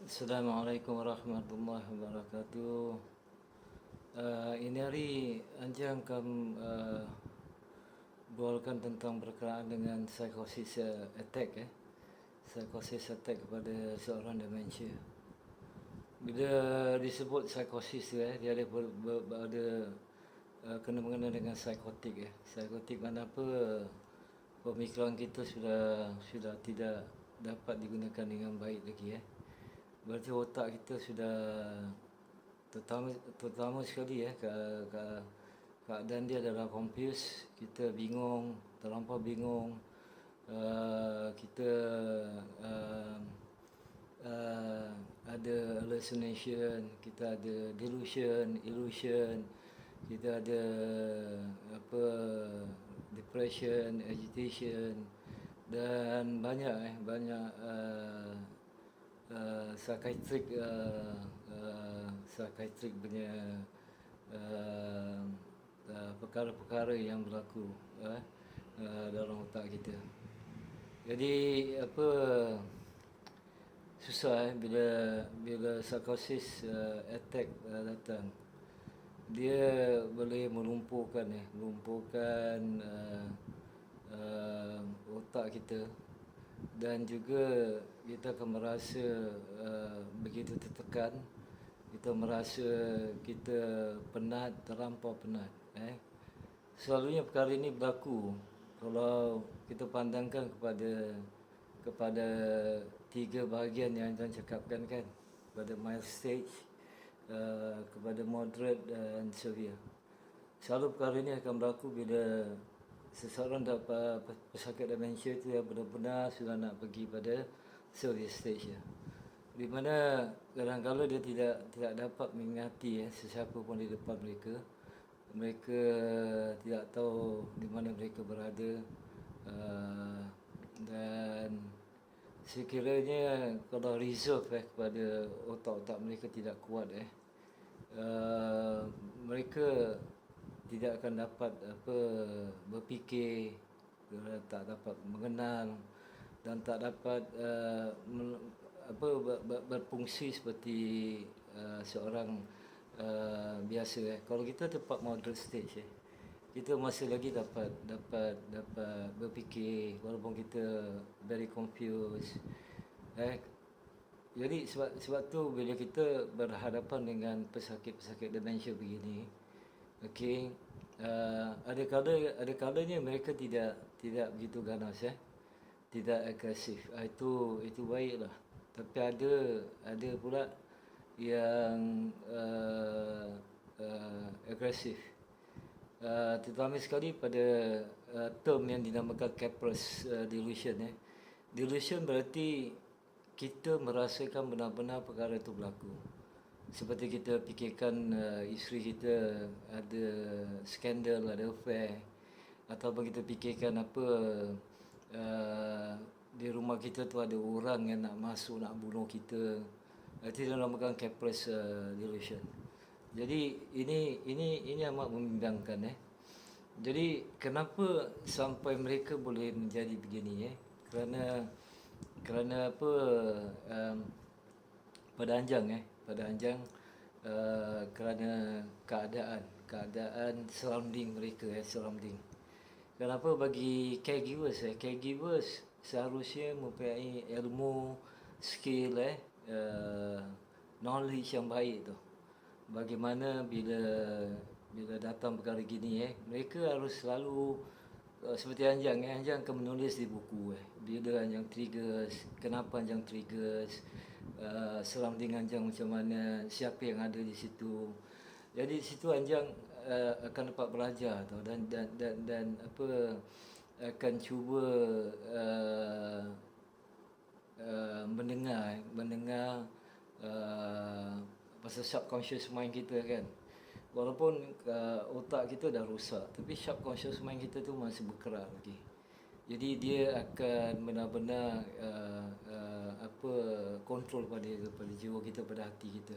Assalamualaikum warahmatullahi wabarakatuh. Ini hari Anjang akan bualkan tentang berkenaan dengan psikosis attack psikosis attack kepada seorang demensia. Bila disebut psikosis dia ada kena-mengena dengan psikotik Psikotik mana apa pemikiran kita sudah tidak dapat digunakan dengan baik lagi Berarti otak kita sudah terutama sekali keadaan dia adalah confused, kita bingung, terlampau bingung, kita ada hallucination, kita ada illusion, kita ada depression, agitation dan banyak psychiatric punya perkara-perkara yang berlaku dalam otak kita. Jadi susah bila psikosis attack datang. Dia boleh melumpuhkan otak kita, dan juga kita akan merasa begitu tertekan, kita merasa kita penat, terlampau penat. Selalunya perkara ini berlaku kalau kita pandangkan kepada tiga bahagian yang Tuan cakapkan kan, kepada mild stage, kepada moderate dan severe. Selalu perkara ini akan berlaku bila seseorang dapat pesakit demensia itu yang benar-benar sudah nak pergi pada severe stage di mana kadang-kadang dia tidak dapat mengingati sesiapa pun di depan mereka. Mereka tidak tahu di mana mereka berada, dan sekiranya kalau reserve kepada otak-otak mereka tidak kuat mereka tidak akan dapat berfikir, tak dapat mengenal dan tak dapat berfungsi seperti seorang biasa. Kalau kita tepat moderate stage kita masih lagi dapat berfikir walaupun kita very confused. Jadi sebab tu bila kita berhadapan dengan pesakit demensia begini, ada kalanya mereka tidak begitu ganas tidak agresif. Itu baiklah. Tapi ada pula yang agresif. Terutama sekali pada term yang dinamakan Capgras delusion. Delusion berarti kita merasakan benar-benar perkara itu berlaku. Seperti kita fikirkan isteri kita ada skandal, ada affair, ataupun kita fikirkan di rumah kita tu ada orang yang nak masuk, nak bunuh kita. Itu dinamakan Capgras delusion. Jadi ini amat membimbangkan Jadi kenapa sampai mereka boleh menjadi begini Kerana pada Anjang kerana keadaan surrounding mereka Kenapa bagi caregivers seharusnya mempunyai ilmu, skill, knowledge yang baik tu. Bagaimana bila datang perkara gini mereka harus selalu seperti Anjang akan menulis di buku bila Anjang triggers, kenapa Anjang triggers, surrounding Anjang macam mana, siapa yang ada di situ. Jadi di situ Anjang akan dapat belajar tau, dan akan cuba mendengar pasal subconscious mind kita kan. Walaupun otak kita dah rosak, tapi subconscious mind kita tu masih bergerak lagi. Jadi dia akan benar-benar kontrol pada jiwa kita, pada hati kita.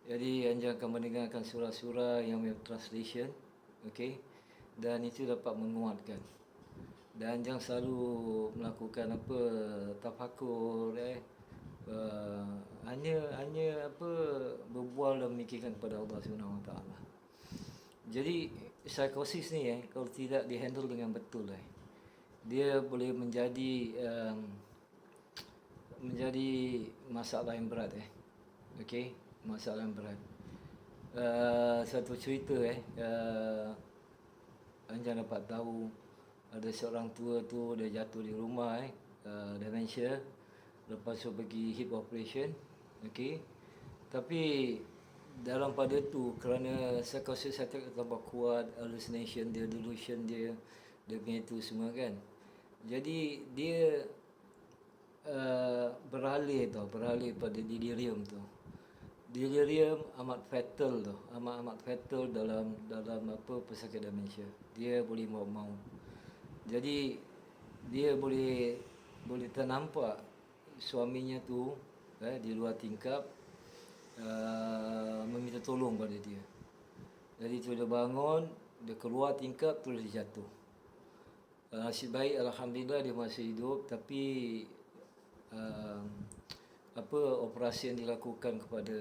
Jadi Anjang akan mendengarkan surah-surah yang translation, dan itu dapat menguatkan. Dan Anjang selalu melakukan tafakur hanya apa, berbual dan memikirkan kepada Allah Subhanahu Wa Taala. Jadi psikosis ni kalau tidak dihandle dengan betul dia boleh menjadi masalah yang berat okey, masalah yang berat. Satu cerita Anjang dapat tahu ada seorang tua tu dia jatuh di rumah dementia, lepas tu pergi hip operation, okey. Tapi dalam pada tu kerana psikosis tambah kuat, hallucination dia, delusion dia punya itu semua kan. Jadi dia beralih pada delirium tu. Delirium amat fatal tu, amat fatal dalam apa pesakit dementia. Dia boleh maut. Jadi dia boleh ternampak suaminya tu di luar tingkap meminta tolong pada dia. Jadi tu dia bangun, dia keluar tingkap, terus dia jatuh. Nasib baik alhamdulillah dia masih hidup, tapi operasi yang dilakukan kepada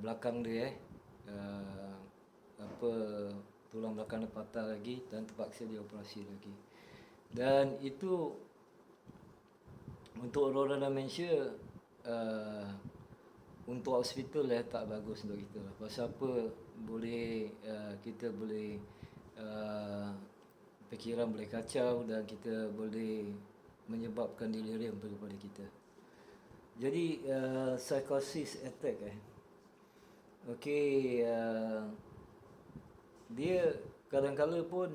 belakang dia tulang belakang dia patah lagi dan terpaksa dia operasi lagi. Dan itu untuk orang dementia untuk hospital tak bagus untuk kita lah. Pasal apa, kita boleh fikiran boleh kacau dan kita boleh menyebabkan delirium kepada kita. Jadi psychosis attack okey, dia kadang-kala pun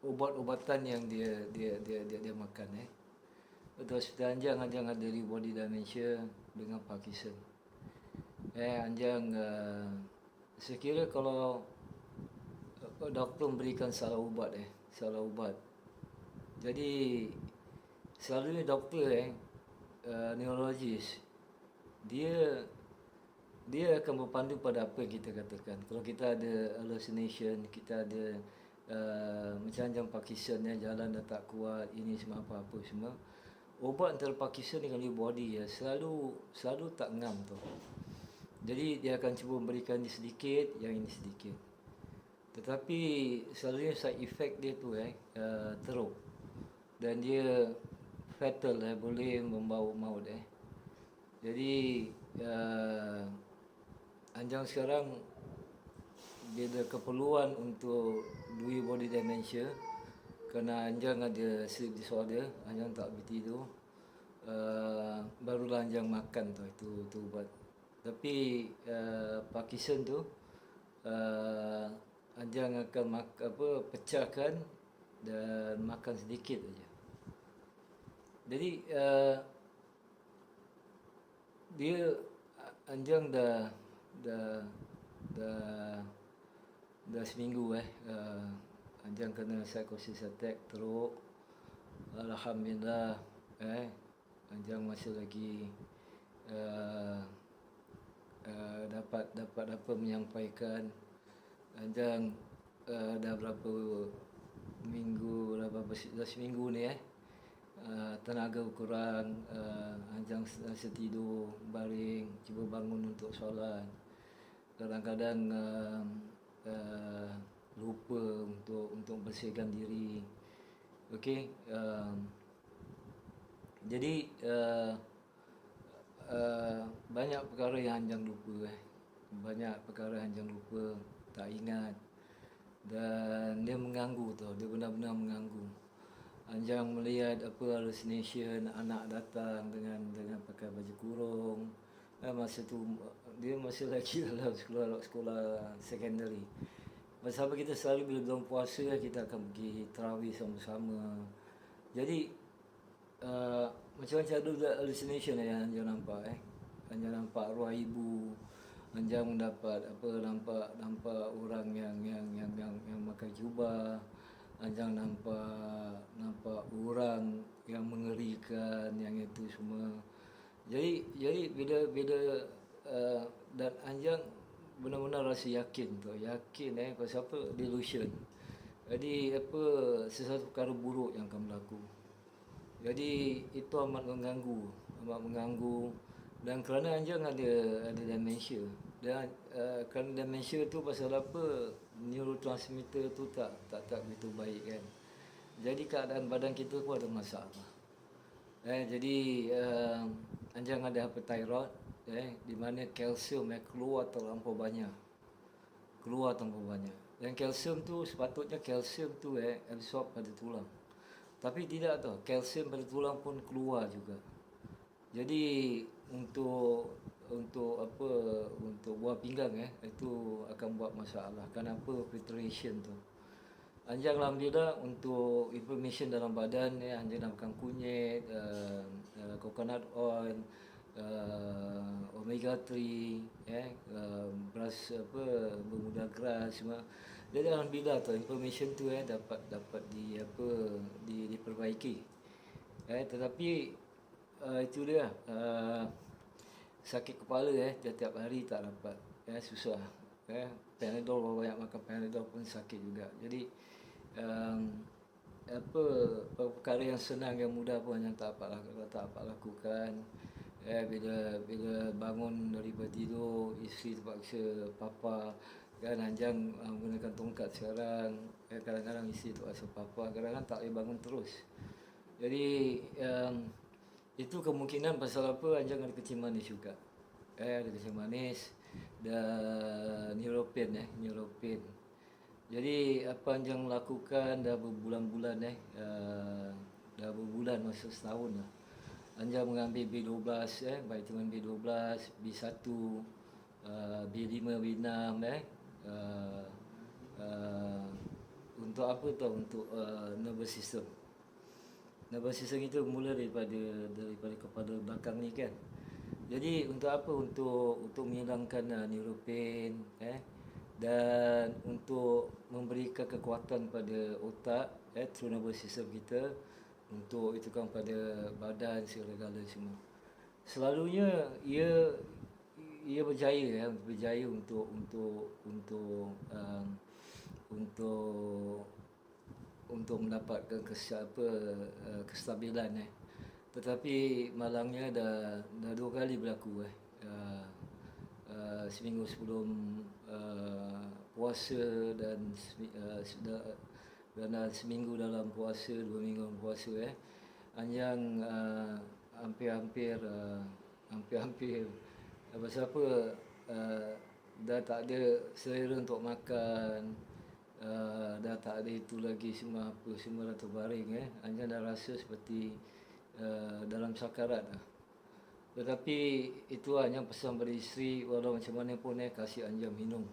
ubat-ubatan yang dia makan Betul, hospital Anjang ada body dementia dengan Parkinson. Anjang sekira kalau doktor memberikan salah ubat jadi selalunya doktor neurologis dia akan berpandu pada apa yang kita katakan. Kalau kita ada hallucination, kita ada macam Parkinson jalan dah tak kuat, ini semua apa-apa semua, ubat antara Parkinson dengan new body selalu tak ngam tu. Jadi dia akan cuba memberikan ini sedikit, yang ini sedikit. Tetapi selalunya side effect dia tu teruk. Dan dia fatal boleh membawa maut Jadi Anjang sekarang dia ada keperluan untuk Lewy body dementia kerana Anjang ada sleep disorder, Anjang tak boleh tidur. Barulah Anjang makan tu ubat. Tapi Parkinson tu Anjang akan pecahkan dan makan sedikit saja. Jadi dia Anjang dah seminggu Anjang kena psychosis attack teruk. Alhamdulillah Anjang masih lagi dapat menyampaikan. Anjang dah berapa minggu, dah seminggu ni tenaga berkurang. Anjang rasa tidur baring, cuba bangun untuk solat. Kadang-kadang lupa untuk bersihkan diri. Okey, jadi banyak perkara yang Anjang lupa banyak perkara yang Anjang lupa, tak ingat, dan dia mengganggu dia benar-benar mengganggu. Anjang melihat hallucination, anak datang dengan pakai baju kurung. Masa tu dia masih lagi dalam sekolah secondary. Pasal kita selalu bila bulan puasa kita akan pergi tarawih sama-sama. Jadi macam-macam ada hallucination yang Anjang nampak Anjang nampak arwah ibu. Anjang mendapat nampak orang yang pakai jubah. Anjang nampak orang yang mengerikan, yang itu semua. Jadi bila dan Anjang benar-benar rasa yakin pasal apa, delusion. Jadi apa, sesuatu perkara buruk yang akan berlaku. Jadi itu amat mengganggu dan kerana Anjang ada demensia. Dan kerana demensia tu pasal apa, neurotransmitter tu tak begitu baik kan. Jadi keadaan badan kita pun ada masalah. Jadi Anjang ada hyperthyroid, di mana kalsium keluar terlampau banyak. Dan kalsium tu sepatutnya kalsium tu absorb pada tulang. Tapi tidak tahu, kalsium pada tulang pun keluar juga. Jadi untuk buah pinggang itu akan buat masalah. Kenapa filtration tu? Anjang alhamdulillah untuk inflammation dalam badan Anjang nak makan kunyit, coconut oil, omega 3, beras bermuda keras semua. Jadi alhamdulillah tu inflammation tu dapat diperbaiki. Tetapi itu dia, sakit kepala setiap hari tak dapat, susah. Panadol, banyak makan Panadol pun sakit juga. Jadi perkara yang senang yang mudah pun yang tak dapat lakukan. Bila bangun daripada tidur, isteri terpaksa papa kan, Anjang menggunakan tongkat sekarang. Kadang-kadang isteri terpaksa papa, kadang-kadang tak boleh bangun terus. Jadi itu kemungkinan pasal apa, Anjang ada kencing manis juga. Ada kencing manis dan neuropin. Jadi apa Anjang lakukan dah berbulan-bulan dah berbulan, masa setahun lah. Anjang mengambil B12, vitamin B12, B1, B5, B6 untuk apa tau, untuk nervous system. Nervous system itu mula daripada kepala belakang ni kan. Jadi untuk apa? Untuk menghilangkan neuropin, dan untuk memberikan kekuatan pada otak, through nervous system kita, untuk itu kan pada badan segala-gala semua. Selalunya ia berjaya untuk mendapatkan kestabilan. Tetapi malangnya dah 2 kali berlaku. Seminggu sebelum puasa dan seminggu dalam puasa, 2 minggu dalam puasa. Anjang hampir pasal apa, dah tak ada selera untuk makan, dah tak ada itu lagi, semua dah terbaring. Anjang dah rasa seperti dalam sakarat lah. Tetapi itu Anjang pesan pada isteri, walau macam mana pun kasih Anjang minum.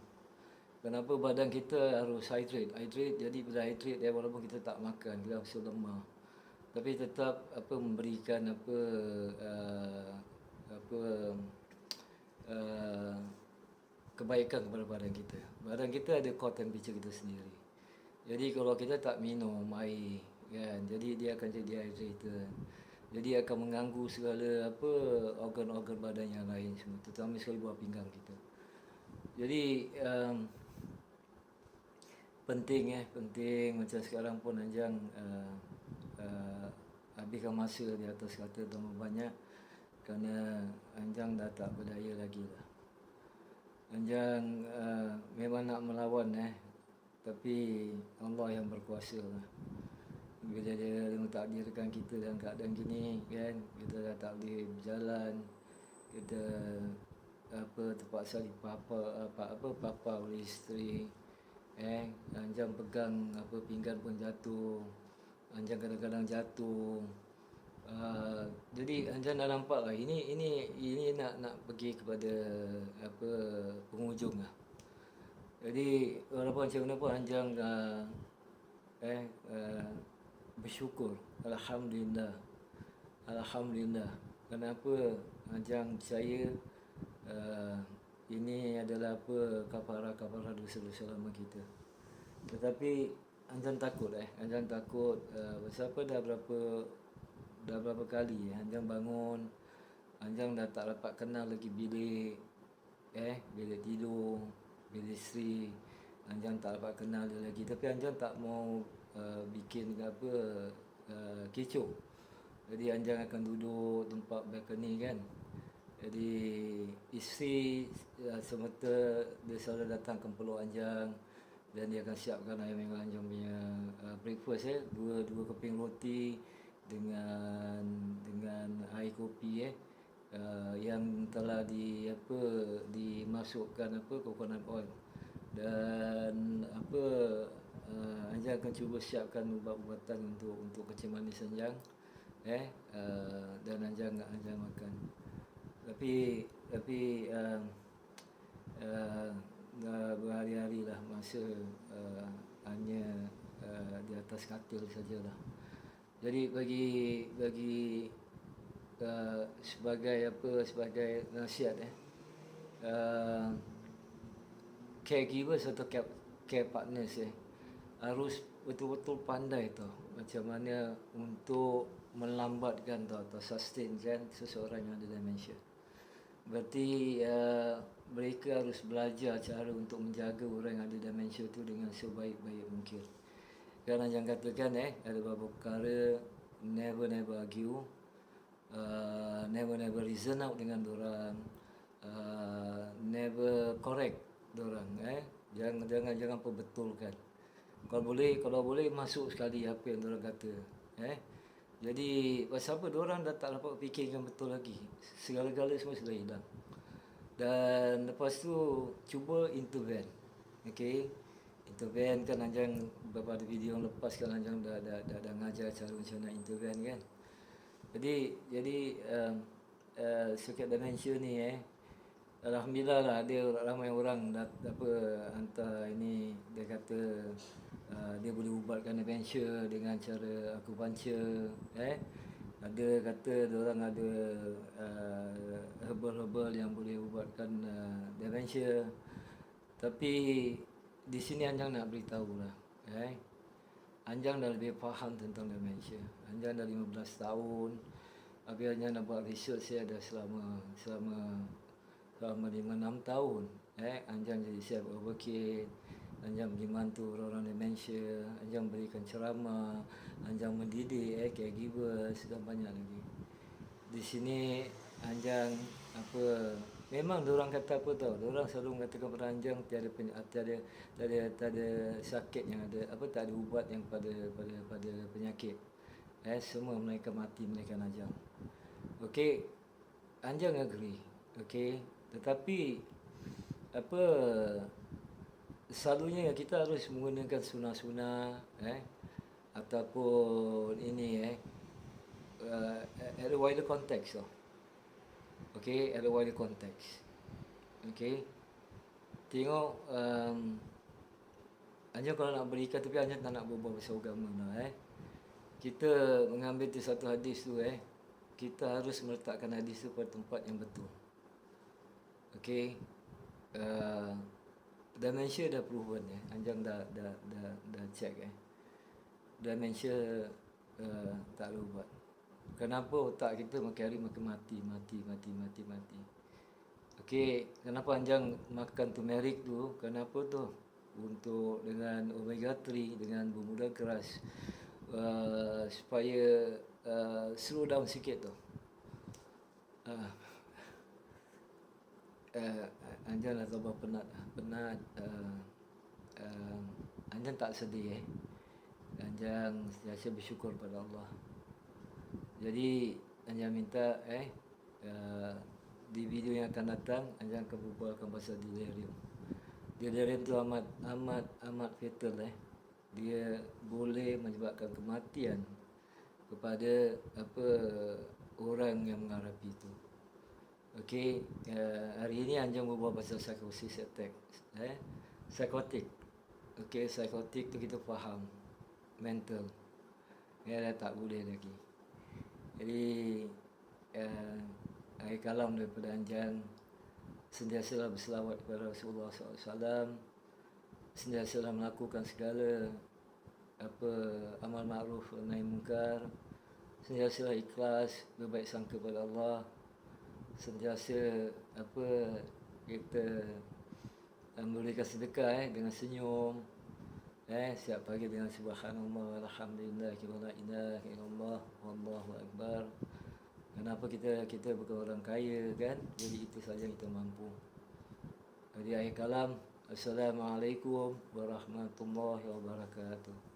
Kenapa? Badan kita harus hydrate. Jadi bila hydrate, walaupun kita tak makan, kita rasa lemah, tapi tetap memberikan kebaikan kepada badan kita. Badan kita ada core temperature kita sendiri. Jadi kalau kita tak minum air kan, jadi dia akan jadi dehydrated. Jadi akan mengganggu segala organ-organ badan yang lain semua, terutama sekali buah pinggang kita. Jadi penting macam sekarang pun Anjang habiskan masa di atas kata terlalu banyak kerana Anjang dah tak berdaya lagi lah. Anjang memang nak melawan tapi Allah yang berkuasa lah. Bila dia mentakdirkan kita dalam keadaan gini kan, kita dah tak boleh berjalan, kita terpaksa papa oleh isteri. Anjang pegang pinggan pun jatuh, Anjang kadang-kadang jatuh. Jadi Anjang dah nampak lah, ini nak pergi kepada penghujung lah. Jadi walaupun macam mana pun Anjang bersyukur, Alhamdulillah. Kenapa? Anjang percaya ini adalah kafarah dosa-dosa lama kita. Tetapi Anjang takut pasal apa, dah berapa kali Anjang bangun, Anjang dah tak dapat kenal lagi bilik tidur, bilik isteri. Anjang tak dapat kenal dia lagi. Tapi Anjang tak mau bikin apa kecoh. Jadi Anjang akan duduk tempat balcony kan. Jadi isteri semata dia selalu datang ke peluk Anjang, dan dia akan siapkan ayam merah Anjang punya breakfast dua keping roti dengan air kopi yang telah dimasukkan coconut oil. Dan Anjang akan cuba siapkan ubat-ubatan untuk kencing manis Anjang, dan Anjang makan. Tapi berhari-hari lah masa hanya di atas katil sajalah. Jadi bagi sebagai nasihat caregivers atau care partners harus betul-betul pandai tau macam mana untuk melambatkan atau sustainkan seseorang yang ada dementia. Berarti mereka harus belajar cara untuk menjaga orang yang ada dementia tu dengan sebaik-baik mungkin. Kerana jangan katakan ada beberapa perkara never argue, never reason out dengan dorang, never correct dorang, jangan perbetulkan. Kalau boleh masuk sekali apa yang dorang kata, Jadi pasal apa dorang dah tak dapat fikirkan betul lagi. Segala-gala semua sudah hilang. Dan lepas tu cuba intervene. Okey. Intervene kan Anjang beberapa video yang lepas kan Anjang dah ngajar cara macam nak intervene kan. Jadi sakit dementia ni alhamdulillah lah ada ramai orang hantar ini, dia kata dia boleh ubatkan dementia dengan cara acupuncture, ada kata diorang ada herbal yang boleh ubatkan dementia. Tapi di sini Anjang nak beritahu lah, Anjang dah lebih faham tentang dementia. Anjang dah 15 tahun. Habis Anjang nak buat research dah selama 5-6 tahun. Anjang jadi chef advocate, Anjang pergi bantu orang-orang dementia, Anjang berikan ceramah, Anjang mendidik caregivers dan banyak lagi. Di sini Anjang memang diorang kata apa tau, diorang selalu mengatakan pada Anjang tiada sakit yang ada tak ada ubat yang pada penyakit. Semua mereka mati melainkan Anjang. Okey, Anjang agree. Okey, tetapi selalunya kita harus menggunakan sunah-sunah ataupun ini at a wider context tau. Okey, at a wider context. Okey, tengok Anjang kalau nak berikan, tapi Anjang tak nak berbual pasal agama lah. Kita mengambil satu hadis tu kita harus meletakkan hadis tu pada tempat yang betul. Okey, dementia dah proven Anjang dah check dementia tak ada ubat. Kenapa otak kita makin hari makin mati. Okey, kenapa Anjang makan turmeric tu? Kenapa tu? Untuk dengan omega 3 dengan bermuda keras, supaya slow down sikit tu. Anjang dah tambah penat. Anjang tak sedih Anjang sentiasa bersyukur pada Allah. Jadi Anjang minta di video yang akan datang Anjang akan berbualkan pasal delirium. Delirium tu amat fatal. Dia boleh menyebabkan kematian kepada orang yang menghadapi itu. Okey, hari ini Anjang berbual pasal psychosis attack. Psikotik. Okey, psikotik tu kita faham. Mental. Dah tak boleh lagi. Jadi akhir kalam daripada Anjang, sentiasalah berselawat kepada Rasulullah SAW, sentiasalah melakukan segala amal ma'ruf nahi munkar, sentiasalah ikhlas, berbaik sangka kepada Allah, sentiasa kita memberikan sedekah dengan senyum, siap pagi dengan subhanallah alhamdulillah la ilaha illallah wallahu akbar. Kenapa kita bukan orang kaya kan? Jadi itu saja kita mampu. Jadi akhir kalam, assalamualaikum warahmatullahi wabarakatuh.